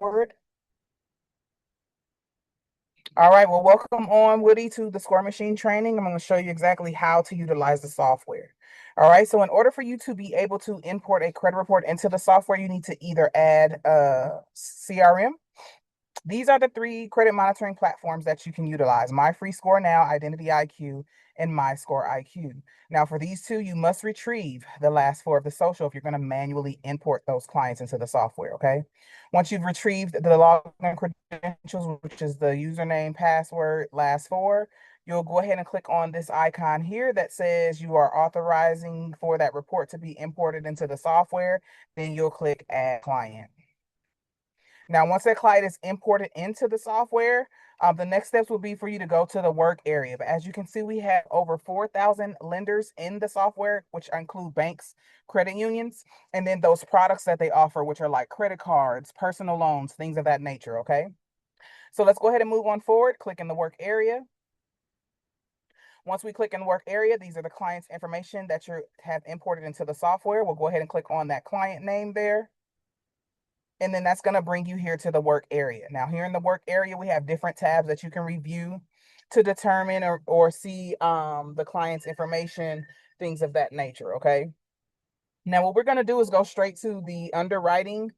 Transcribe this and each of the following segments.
forward. All right, well, welcome on, Woody, to the Score Machine training. I'm going to show you exactly how to utilize the software. All right, so in order for you to be able to import a credit report into the software, you need to either add CRM. These are the three credit monitoring platforms that you can utilize: MyFreeScoreNow, Identity IQ, and MyScore IQ. Now, for these two, you must retrieve the last four of the social if you're going to manually import those clients into the software, okay? Once you've retrieved the login credentials, which is the username, password, last four, you'll go ahead and click on this icon here that says you are authorizing for that report to be imported into the software. Then you'll click Add Client. Now, once that client is imported into the software, the next steps will be for you to go to the work area. But as you can see, we have over 4,000 lenders in the software, which include banks, credit unions, and then those products that they offer, which are like credit cards, personal loans, things of that nature, okay? So let's go ahead and move on forward. Click in the work area. Once we click in the work area, these are the client's information that you have imported into the software. We'll go ahead and click on that client name there. And then that's going to bring you here to the work area. Now, here in the work area, we have different tabs that you can review to determine or see the client's information, things of that nature, okay? Now, what we're going to do is go straight to the underwriting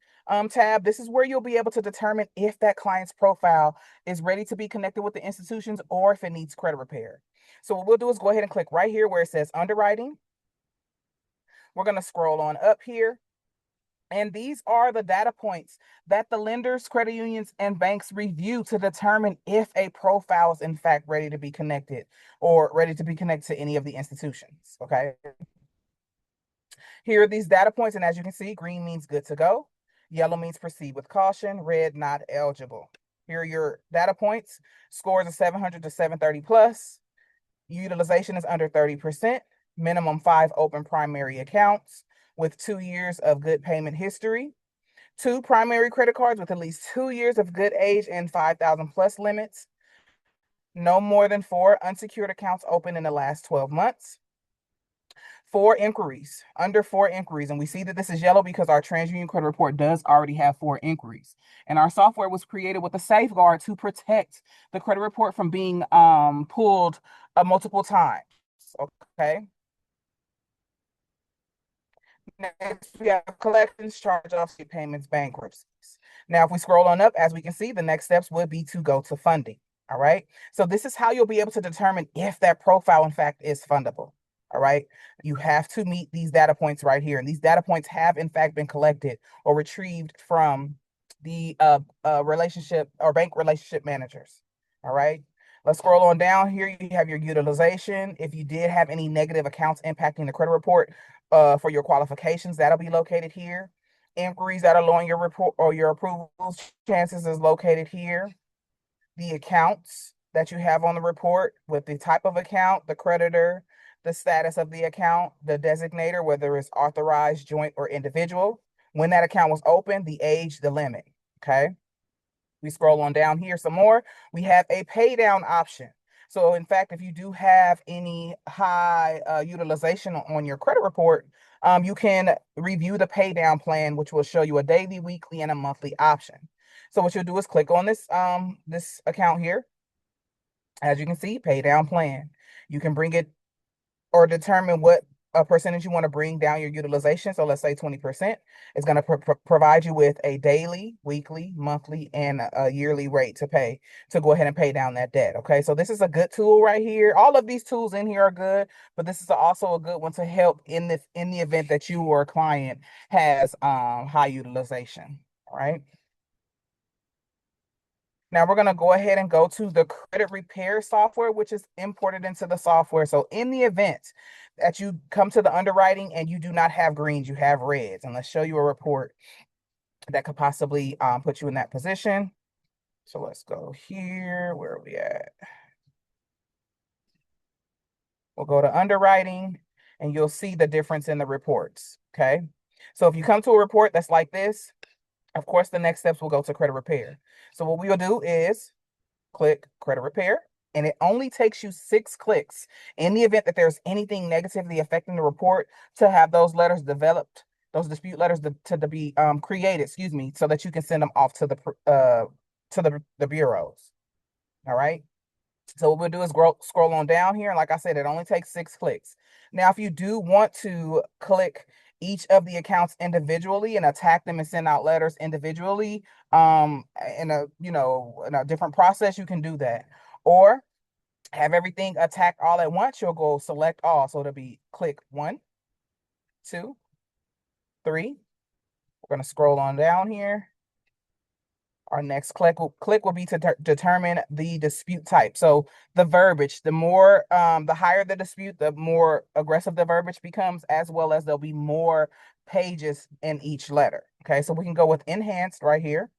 tab. This is where you'll be able to determine if that client's profile is ready to be connected with the institutions or if it needs credit repair. So what we'll do is go ahead and click right here where it says underwriting. We're going to scroll on up here. And these are the data points that the lenders, credit unions, and banks review to determine if a profile is in fact ready to be connected or ready to be connected to any of the institutions, okay? Here are these data points, and as you can see, green means good to go, yellow means proceed with caution, red not eligible. Here are your data points. Scores of 700 to 730 plus. Utilization is under 30%. Minimum 5 open primary accounts with 2 years of good payment history, 2 primary credit cards with at least 2 years of good age and 5,000 plus limits, no more than 4 unsecured accounts open in the last 12 months, 4 inquiries, under 4 inquiries. And we see that this is yellow because our TransUnion credit report does already have 4 inquiries. And our software was created with a safeguard to protect the credit report from being pulled multiple times, okay? Next, we have collections, charge-offs, payments, bankruptcies. Now, if we scroll on up, as we can see, the next steps would be to go to funding. All right. So this is how you'll be able to determine if that profile, in fact, is fundable. All right. You have to meet these data points right here. And these data points have, in fact, been collected or retrieved from the relationship or bank relationship managers. All right. Let's scroll on down here. You have your utilization. If you did have any negative accounts impacting the credit report, for your qualifications, that'll be located here. Inquiries that are low in your report or your approvals chances is located here. The accounts that you have on the report with the type of account, the creditor, the status of the account, the designator, whether it's authorized, joint, or individual, when that account was opened, the age, the limit, okay? We scroll on down here some more. We have a pay down option. So in fact, if you do have any high utilization on your credit report, you can review the pay down plan, which will show you a daily, weekly, and a monthly option. So what you'll do is click on this account here. As you can see, pay down plan. You can bring it or determine what a percentage you want to bring down your utilization. So let's say 20%. It's going to provide you with a daily, weekly, monthly, and a yearly rate to pay to go ahead and pay down that debt. Okay, so this is a good tool right here. All of these tools in here are good, but this is also a good one to help in the event that you or a client has high utilization. All right. Now we're going to go ahead and go to the credit repair software, which is imported into the software. So in the event that you come to the underwriting and you do not have greens, you have reds. And let's show you a report that could possibly put you in that position. So let's go here. Where are we at? We'll go to underwriting and you'll see the difference in the reports. Okay. So if you come to a report that's like this, of course, the next steps will go to credit repair. So what we will do is click credit repair, and it only takes you 6 clicks in the event that there's anything negatively affecting the report to have those letters developed those dispute letters to be created, excuse me, so that you can send them off to the bureaus. All right. So what we'll do is scroll on down here. And like I said, it only takes 6 clicks. Now, if you do want to click each of the accounts individually and attack them and send out letters individually, in a different process, you can do that. Or have everything attacked all at once, you'll go select all. So it'll be click 1, 2, 3. We're going to scroll on down here. Our next click will be to determine the dispute type. So the verbiage, the higher the dispute, the more aggressive the verbiage becomes, as well as there'll be more pages in each letter. Okay, so we can go with enhanced right here.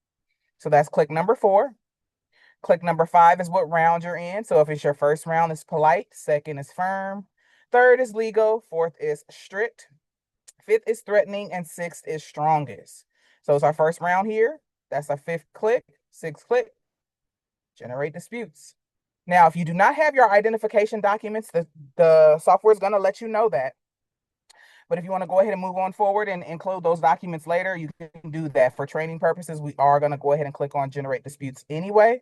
So that's click number 4. Click number 5 is what round you're in. So if it's your first round, it's polite. Second is firm. Third is legal. Fourth is strict. Fifth is threatening. And sixth is strongest. So it's our first round here. That's our 5th click. 6th click. Generate disputes. Now, if you do not have your identification documents, the software is going to let you know that. But if you want to go ahead and move on forward and include those documents later, you can do that. For training purposes, we are going to go ahead and click on generate disputes anyway.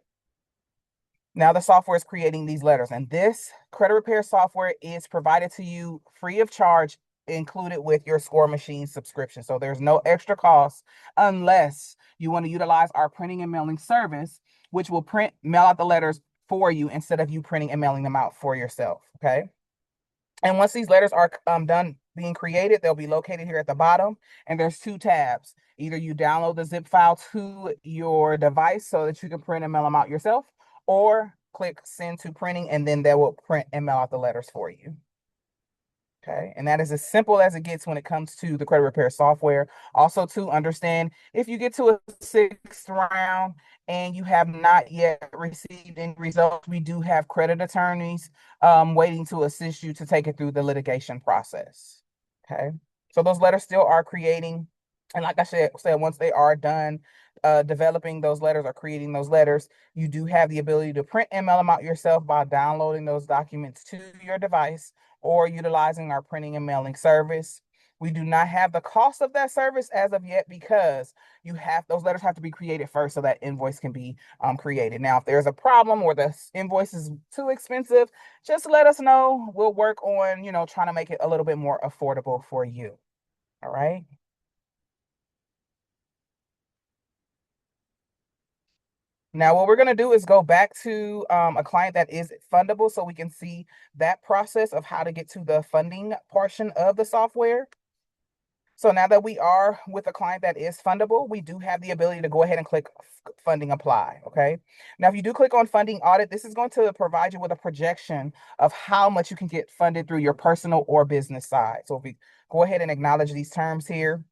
Now the software is creating these letters, and this credit repair software is provided to you free of charge, included with your Score Machine subscription. So there's no extra cost unless you want to utilize our printing and mailing service, which will mail out the letters for you instead of you printing and mailing them out for yourself. Okay. And once these letters are done being created, they'll be located here at the bottom. And there's 2 tabs. Either you download the zip file to your device so that you can print and mail them out yourself, or click send to printing, and then they will print and mail out the letters for you. Okay, and that is as simple as it gets when it comes to the credit repair software. Also, to understand, if you get to a 6th round and you have not yet received any results, we do have credit attorneys waiting to assist you to take it through the litigation process. Okay, so those letters still are creating, and like I said, once they are done developing those letters or creating those letters, you do have the ability to print and mail them out yourself by downloading those documents to your device or utilizing our printing and mailing service. We do not have the cost of that service as of yet because those letters have to be created first so that invoice can be created. Now, if there's a problem or the invoice is too expensive, just let us know. We'll work on, trying to make it a little bit more affordable for you. All right. Now, what we're going to do is go back to a client that is fundable so we can see that process of how to get to the funding portion of the software. So now that we are with a client that is fundable, we do have the ability to go ahead and click funding apply. Okay. Now, if you do click on funding audit, this is going to provide you with a projection of how much you can get funded through your personal or business side. So if we go ahead and acknowledge these terms here,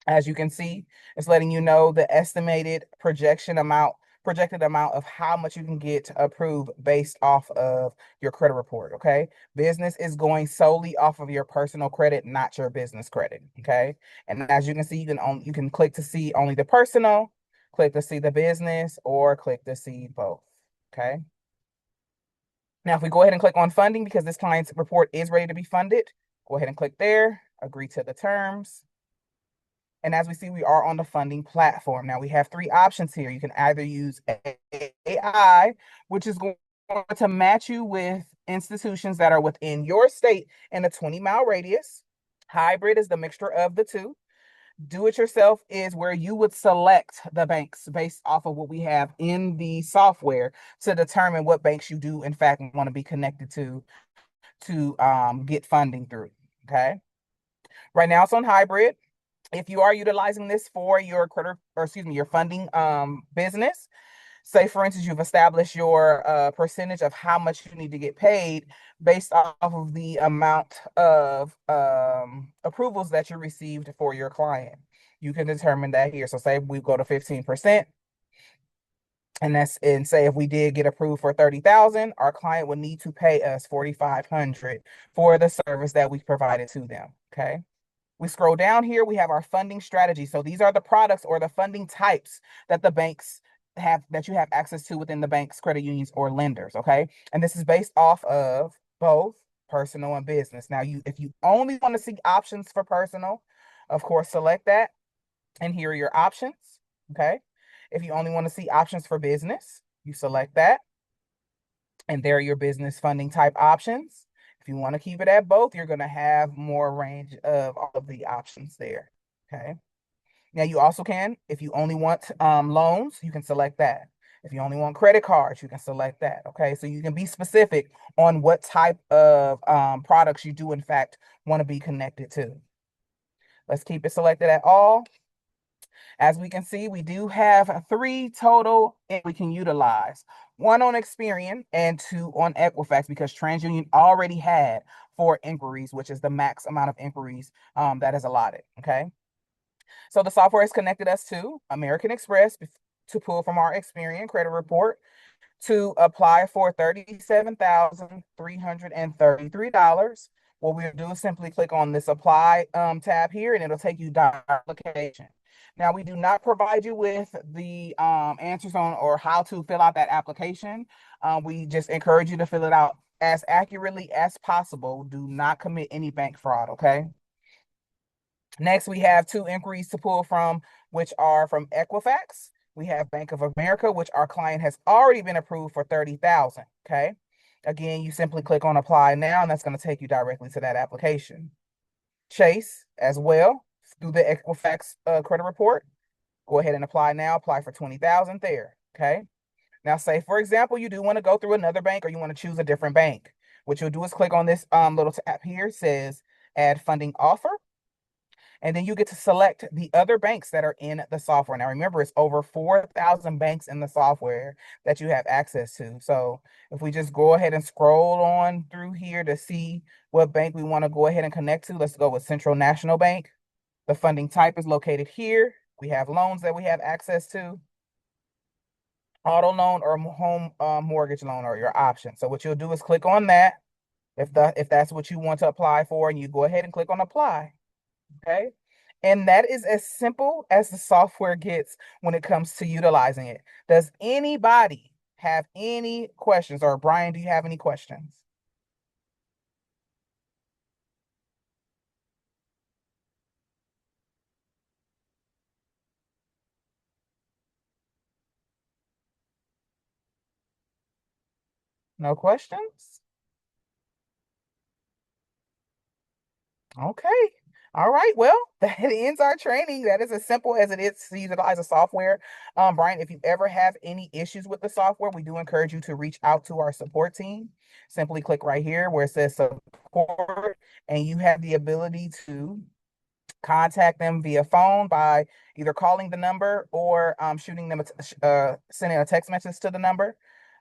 as you can see, it's letting you know the estimated projected amount of how much you can get approved based off of your credit report. Okay. Business is going solely off of your personal credit, not your business credit. Okay. And as you can see, you can click to see only the personal, click to see the business, or click to see both. Okay. Now, if we go ahead and click on funding, because this client's report is ready to be funded, go ahead and click there, agree to the terms. And as we see, we are on the funding platform. Now we have 3 options here. You can either use AI, which is going to match you with institutions that are within your state in a 20-mile radius. Hybrid is the mixture of the 2. Do it yourself is where you would select the banks based off of what we have in the software to determine what banks you do, in fact, want to be connected to get funding through. Okay. Right now it's on hybrid. If you are utilizing this for your your funding business, say for instance, you've established your percentage of how much you need to get paid based off of the amount of approvals that you received for your client. You can determine that here. So say we go to 15%, and say if we did get approved for 30,000, our client would need to pay us 4,500 for the service that we provided to them. Okay. We scroll down here, we have our funding strategy. So these are the products or the funding types that the banks have, that you have access to within the banks, credit unions, or lenders. Okay. And this is based off of both personal and business. Now, if you only want to see options for personal, Of course, select that, and here are your options, okay? If you only want to see options for business, you select that, and there are your business funding type options. If you want to keep it at both, you're going to have more range of all of the options there, okay? Now you also can, if you only want loans, you can select that. If you only want credit cards, you can select that. Okay, so you can be specific on what type of products you do in fact want to be connected to. Let's keep it selected at all. As we can see, we do have 3 total we can utilize. 1 on Experian and 2 on Equifax, because TransUnion already had 4 inquiries, which is the max amount of inquiries that is allotted. Okay. So the software has connected us to American Express to pull from our Experian credit report to apply for $37,333. What we'll do is simply click on this apply tab here, and it'll take you down to application. Now, we do not provide you with the answers on or how to fill out that application. We just encourage you to fill it out as accurately as possible. Do not commit any bank fraud, okay? Next, we have 2 inquiries to pull from, which are from Equifax. We have Bank of America, which our client has already been approved for $30,000. Okay. Again, you simply click on apply now, and that's going to take you directly to that application. Chase as well through the Equifax credit report. Go ahead and apply now. Apply for $20,000 there. Okay. Now, say for example, you do want to go through another bank, or you want to choose a different bank. What you'll do is click on this little tab here. It says add funding offer. And then you get to select the other banks that are in the software. Now, remember, it's over 4,000 banks in the software that you have access to. So if we just go ahead and scroll on through here to see what bank we want to go ahead and connect to, let's go with Central National Bank. The funding type is located here. We have loans that we have access to. Auto loan or home mortgage loan are your options. So what you'll do is click on that if that's what you want to apply for, and you go ahead and click on apply. Okay. And that is as simple as the software gets when it comes to utilizing it. Does anybody have any questions? Or Brian, do you have any questions? No questions? Okay. All right. Well, that ends our training. That is as simple as it is to utilize a software. Brian, if you ever have any issues with the software, we do encourage you to reach out to our support team. Simply click right here where it says support, and you have the ability to contact them via phone by either calling the number or shooting them sending a text message to the number.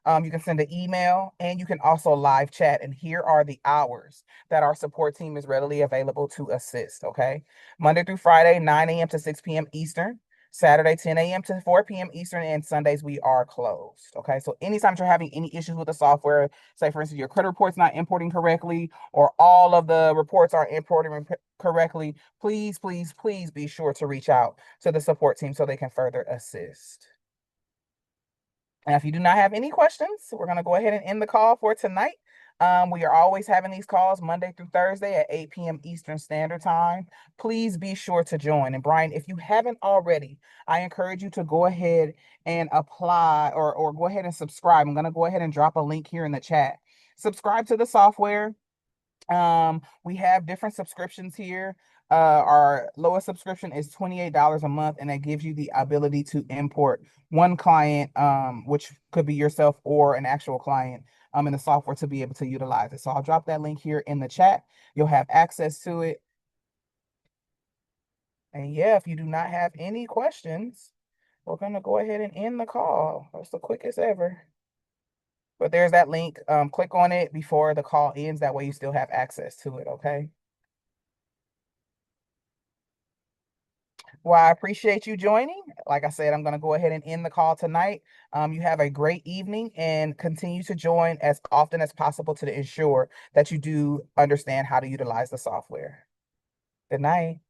You can send an email, and you can also live chat. And here are the hours that our support team is readily available to assist. Okay. Monday through Friday, 9 a.m. to 6 p.m. Eastern. Saturday, 10 a.m. to 4 p.m. Eastern, and Sundays we are closed. Okay. So anytime you're having any issues with the software, say for instance, your credit report's not importing correctly, or all of the reports are importing correctly, please, please, please be sure to reach out to the support team so they can further assist. And if you do not have any questions, we're going to go ahead and end the call for tonight. We are always having these calls Monday through Thursday at 8 p.m. Eastern Standard Time. Please be sure to join. And Brian, if you haven't already, I encourage you to go ahead and apply, or go ahead and subscribe. I'm going to go ahead and drop a link here in the chat. Subscribe to the software. We have different subscriptions here. Our lowest subscription is $28 a month, and that gives you the ability to import one client, which could be yourself or an actual client, in the software to be able to utilize it. So I'll drop that link here in the chat. You'll have access to it. And yeah, if you do not have any questions, we're gonna go ahead and end the call. That's the quickest ever. But there's that link. Click on it before the call ends. That way you still have access to it, okay? Well, I appreciate you joining. Like I said, I'm going to go ahead and end the call tonight. You have a great evening, and continue to join as often as possible to ensure that you do understand how to utilize the software. Good night.